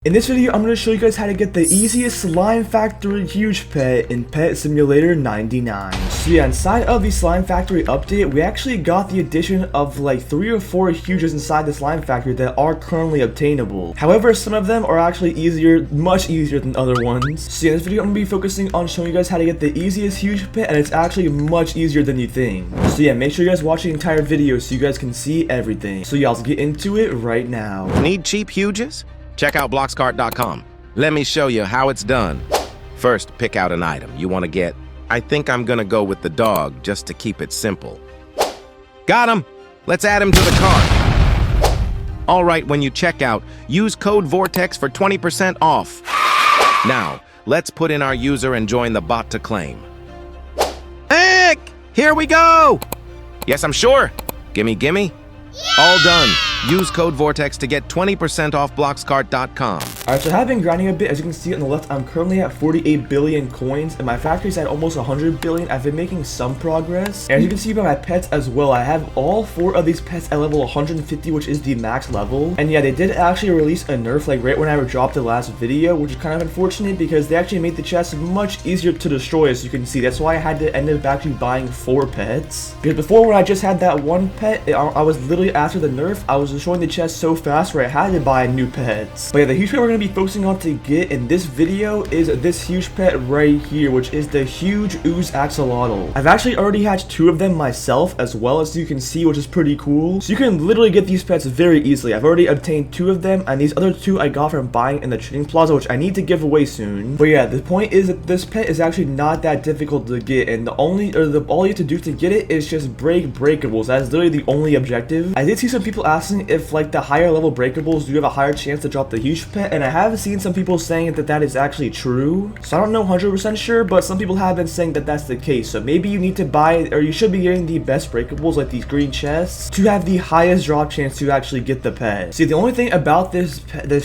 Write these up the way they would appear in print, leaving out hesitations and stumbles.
In this video, I'm going to show you guys how to get the easiest Slime Factory huge pet in Pet Simulator 99. So yeah, inside of the Slime Factory update, we actually got the addition of like 3 or 4 huges inside the Slime Factory that are currently obtainable. However, some of them are actually easier, much easier than other ones. So yeah, in this video, I'm going to be focusing on showing you guys how to get the easiest huge pet, and it's actually much easier than you think. So yeah, make sure you guys watch the entire video so you guys can see everything. So yeah, let's get into it right now. Need cheap huges? Check out bloxcart.com. Let me show you how it's done. First, pick out an item you want to get. I think I'm gonna go with the dog just to keep it simple. Got him! Let's add him to the cart. All right, when you check out, use code VORTEX for 20% off. Now, let's put in our user and join the bot to claim. Heck! Here we go! Yes, I'm sure. Gimme, gimme. All done. Use code VORTEX to get 20% off bloxcart.com. Alright, so I have been grinding a bit. As you can see on the left, I'm currently at 48 billion coins, and my factory's at almost 100 billion. I've been making some progress. And as you can see by my pets as well, I have all 4 of these pets at level 150, which is the max level. And yeah, they did actually release a nerf like right when I dropped the last video, which is kind of unfortunate because they actually made the chest much easier to destroy, as you can see. That's why I had to end up actually buying 4 pets. Because before, when I just had that one pet, I was literally after the nerf, I was destroying the chest so fast where I had to buy new pets. But yeah, the huge pet we're going to be focusing on to get in this video is this huge pet right here, which is the huge ooze axolotl. I've actually already hatched 2 of them myself as well, as you can see, which is pretty cool. So you can literally get these pets very easily. I've already obtained 2 of them, and these other 2 I got from buying in the trading plaza, which I need to give away soon. But yeah, the point is that this pet is actually not that difficult to get, and all you have to do to get it is just break breakables. That is literally the only objective. I did see some people asking if like the higher level breakables do you have a higher chance to drop the huge pet, and I have seen some people saying that that is actually true. So I don't know 100% sure, but some people have been saying that that's the case. So maybe you need to buy, or you should be getting the best breakables like these green chests to have the highest drop chance to actually get the pet. See, the only thing about this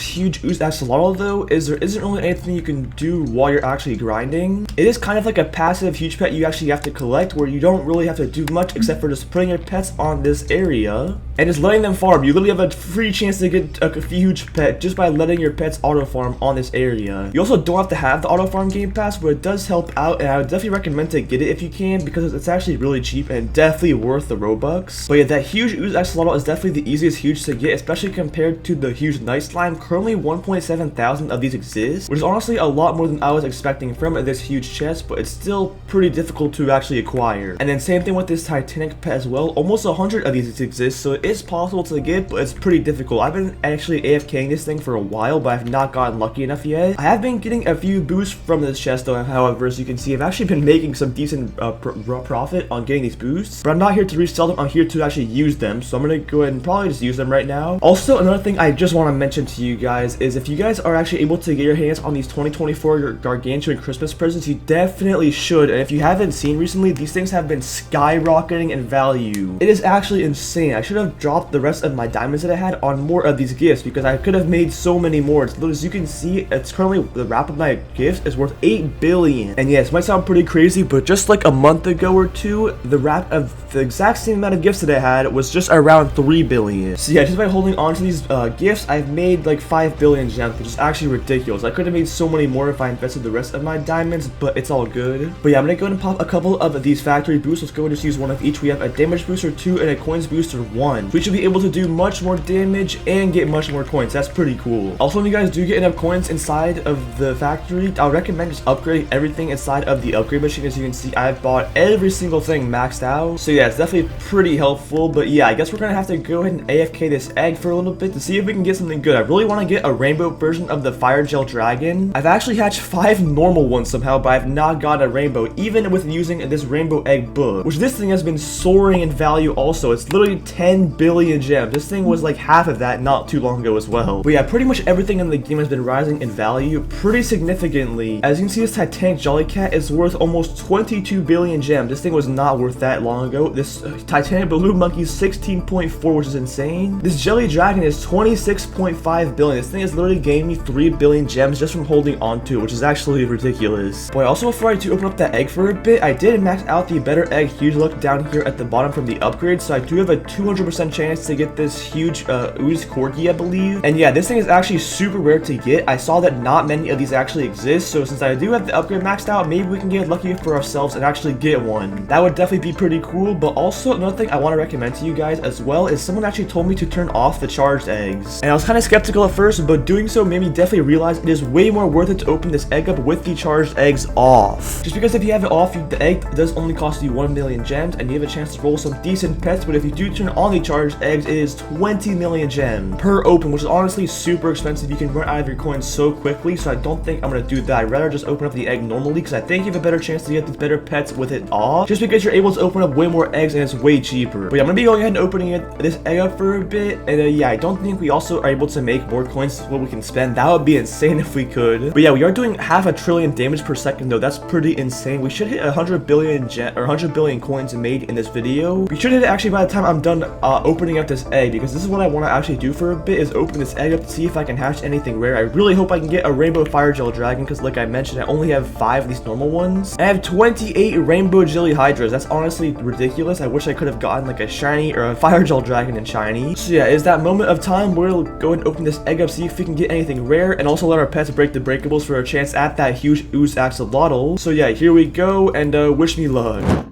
huge ooze axolotl though is there isn't really anything you can do while you're actually grinding. It is kind of like a passive huge pet you actually have to collect, where you don't really have to do much except for just putting your pets on this area and just letting them farm. You literally have a free chance to get a huge pet just by letting your pets auto farm on this area. You also don't have to have the auto farm game pass, but it does help out, and I would definitely recommend to get it if you can, because it's actually really cheap and definitely worth the Robux. But yeah, that huge ooze axolotl is definitely the easiest huge to get, especially compared to the huge night slime. Currently 1.7 thousand of these exist, which is honestly a lot more than I was expecting from this huge chest, but it's still pretty difficult to actually acquire. And then same thing with this Titanic pet as well. Almost 100 of these exist, so it is possible to get, but it's pretty difficult. I've been actually AFKing this thing for a while, but I've not gotten lucky enough yet. I have been getting a few boosts from this chest though, however, as you can see, I've actually been making some decent profit on getting these boosts, but I'm not here to resell them. I'm here to actually use them, so I'm gonna go ahead and probably just use them right now. Also, another thing I just want to mention to you guys is if you guys are actually able to get your hands on these 2024 gargantuan Christmas presents, you definitely should. And if you haven't seen recently, these things have been skyrocketing in value. It is actually insane. I should have dropped the rest of my diamonds that I had on more of these gifts, because I could have made so many more. As you can see, it's currently, the wrap of my gifts is worth 8 billion. And yes, it might sound pretty crazy, but just like a month ago or 2, the wrap of the exact same amount of gifts that I had was just around 3 billion. So yeah, just by holding on to these gifts, I've made like 5 billion gems, which is actually ridiculous. I could have made so many more if I invested the rest of my diamonds, but it's all good. But yeah, I'm gonna go ahead and pop a couple of these factory boosts. Let's go and just use one of each. We have a damage booster 2 and a coins booster 1. We should be able to do much more damage and get much more coins. That's pretty cool. Also, when you guys do get enough coins inside of the factory, I would recommend just upgrading everything inside of the upgrade machine. As you can see, I've bought every single thing maxed out. So yeah, it's definitely pretty helpful. But yeah, I guess we're gonna have to go ahead and AFK this egg for a little bit to see if we can get something good. I really want to get a rainbow version of the fire gel dragon. I've actually hatched 5 normal ones somehow, but I've not got a rainbow, even with using this rainbow egg book, which this thing has been soaring in value also. It's literally 10 billion gems. This thing was like half of that not too long ago as well. But yeah, pretty much everything in the game has been rising in value pretty significantly. As you can see, this Titanic Jellycat is worth almost 22 billion gems. This thing was not worth that long ago. This Titanic Balloon Monkey is 16.4, which is insane. This Jelly Dragon is 26.5 billion. This thing has literally gained me 3 billion gems just from holding on to it, which is actually ridiculous. But Wait, also before I do open up that egg for a bit, I did max out the better egg huge luck down here at the bottom from the upgrade, so I do have a 200% chance to get this huge ooze corgi, I believe. And yeah, this thing is actually super rare to get. I saw that not many of these actually exist, so since I do have the upgrade maxed out, maybe we can get lucky for ourselves and actually get one. That would definitely be pretty cool. But also another thing I want to recommend to you guys as well is someone actually told me to turn off the charged eggs, and I was kind of skeptical at first, but doing so made me definitely realize it is way more worth it to open this egg up with the charged eggs off. Just because if you have it off, the egg does only cost you 1 million gems and you have a chance to roll some decent pets, but if you do turn on the charged eggs, it is 20 million gems per open, which is honestly super expensive. You can run out of your coins so quickly, so I don't think I'm gonna do that. I'd rather just open up the egg normally, because I think you have a better chance to get these better pets with it off, just because you're able to open up way more eggs and it's way cheaper. But yeah, I'm gonna be going ahead and opening this egg up for a bit, and yeah, I don't think we also are able to make more coins what we can spend. That would be insane if we could. But yeah, we are doing half a trillion damage per second though. That's pretty insane. We should hit 100 billion or 100 billion coins made in this video. We should hit it actually by the time I'm done opening up this egg, because this is what I want to actually do for a bit, is open this egg up to see if I can hatch anything rare. I really hope I can get a rainbow fire gel dragon, because like I mentioned, I only have 5 of these normal ones. I have 28 rainbow jelly hydras. That's honestly ridiculous. I wish I could have gotten like a shiny or a fire gel dragon in shiny. So yeah, is that moment of time where we'll go and open this egg up, see if we can get anything rare, and also let our pets break the breakables for a chance at that huge ooze axolotl. So yeah, here we go, and wish me luck.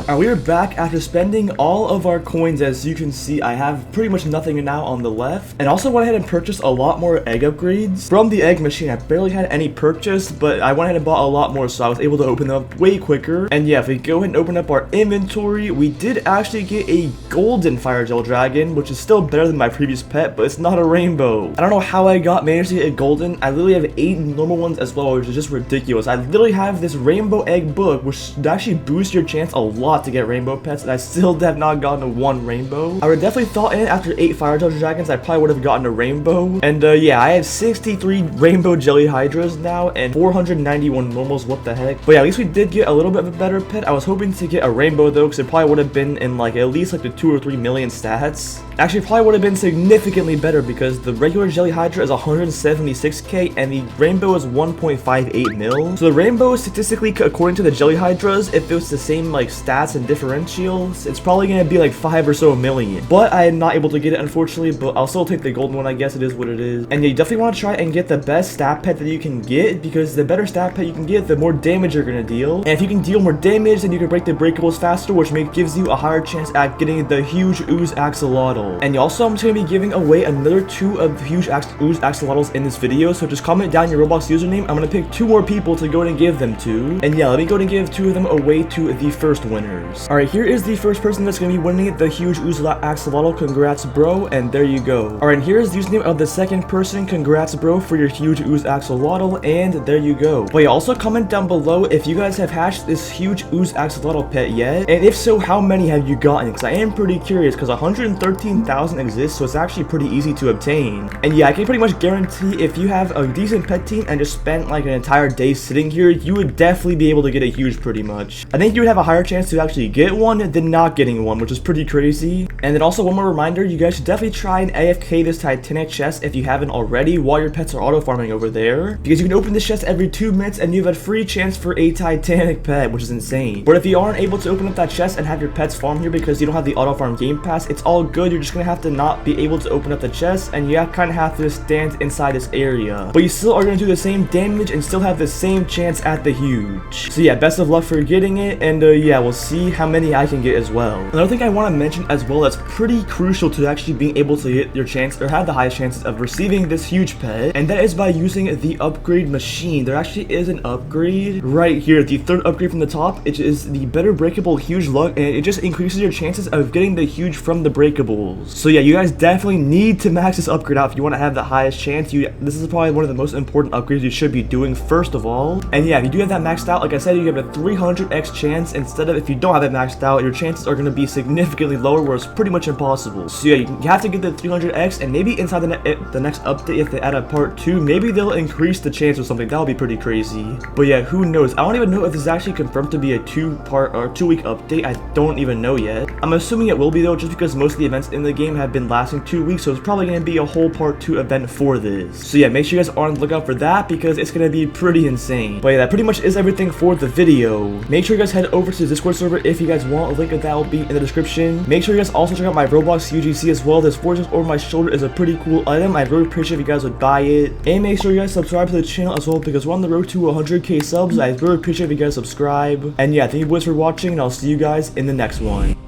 Alright, we are back after spending all of our coins. As you can see, I have pretty much nothing now on the left, and also went ahead and purchased a lot more egg upgrades from the egg machine. I barely had any purchased, but I went ahead and bought a lot more, so I was able to open them up way quicker. And yeah, if we go ahead and open up our inventory, we did actually get a golden fire gel dragon, which is still better than my previous pet, but it's not a rainbow. I don't know how I managed to get a golden. I literally have 8 normal ones as well, which is just ridiculous. I literally have this rainbow egg book, which actually boosts your chance a lot to get rainbow pets, and I still have not gotten a 1 rainbow. I would definitely thought in it after 8 fire gel dragons, I probably would have gotten a rainbow. And yeah, I have 63 rainbow jelly hydras now and 491 normals. What the heck? But yeah, at least we did get a little bit of a better pet. I was hoping to get a rainbow though, because it probably would have been in like at least like the 2 or 3 million stats. Actually, probably would have been significantly better, because the regular jelly hydra is 176k and the rainbow is 1.58 mil. So the rainbow statistically, according to the jelly hydras, if it was the same like stats and differentials, it's probably gonna be like 5 or so million. But I am not able to get it, unfortunately, but I'll still take the golden one. I guess it is what it is. And yeah, you definitely want to try and get the best stat pet that you can get, because the better stat pet you can get, the more damage you're gonna deal. And if you can deal more damage, then you can break the breakables faster, which gives you a higher chance at getting the huge ooze axolotl. And also, I'm just gonna be giving away another 2 of the huge ooze axolotls in this video, so just comment down your Roblox username. I'm gonna pick 2 more people to go and give them to. And yeah, let me go and give 2 of them away to the first winners. Alright, here is the first person that's gonna be winning the huge ooze axolotl. Congrats, bro, and there you go. Alright, and here's the username of the second person. Congrats, bro, for your huge ooze axolotl, and there you go. But yeah, also comment down below if you guys have hatched this huge ooze axolotl pet yet, and if so, how many have you gotten? Because I am pretty curious, because 113,000 exists, so it's actually pretty easy to obtain. And yeah, I can pretty much guarantee if you have a decent pet team and just spent like an entire day sitting here, you would definitely be able to get a huge pretty much. I think you would have a higher chance to actually get one than not getting one, which is pretty crazy. And then also one more reminder, you guys should definitely try and AFK this Titanic chest if you haven't already while your pets are auto farming over there, because you can open this chest every 2 minutes and you have a free chance for a Titanic pet, which is insane. But if you aren't able to open up that chest and have your pets farm here because you don't have the auto farm game pass, it's all good. You're just gonna have to not be able to open up the chest, and you kind of have to stand inside this area, but you still are going to do the same damage and still have the same chance at the huge. So yeah, best of luck for getting it, and yeah, we'll see how many I can get as well. Another thing I want to mention as well that's pretty crucial to actually being able to get your chance or have the highest chances of receiving this huge pet, and that is by using the upgrade machine. There actually is an upgrade right here, the third upgrade from the top. It is the better breakable huge luck, and it just increases your chances of getting the huge from the breakables. So yeah, you guys definitely need to max this upgrade out if you want to have the highest chance. This is probably one of the most important upgrades you should be doing first of all. And yeah, if you do have that maxed out, like I said, you have a 300x chance instead of, if you don't have it maxed out, your chances are going to be significantly lower, where it's pretty much impossible. So yeah, you have to get the 300x, and maybe inside the next update, if they add a part 2, maybe they'll increase the chance or something. That'll be pretty crazy. But yeah, who knows? I don't even know if this is actually confirmed to be a 2-part or 2-week update. I don't even know yet. I'm assuming it will be though, just because most of the events in the game have been lasting 2 weeks, so it's probably going to be a whole part 2 event for this. So yeah, make sure you guys are on the lookout for that, because it's going to be pretty insane. But yeah, that pretty much is everything for the video. Make sure you guys head over to the Discord server if you guys want. A link of that will be in the description. Make sure you guys also check out my Roblox UGC as well. This fortress over my shoulder is a pretty cool item. I'd really appreciate if you guys would buy it. And make sure you guys subscribe to the channel as well, because we're on the road to 100k subs. I'd really appreciate if you guys subscribe. And yeah, thank you boys for watching, and I'll see you guys in the next one.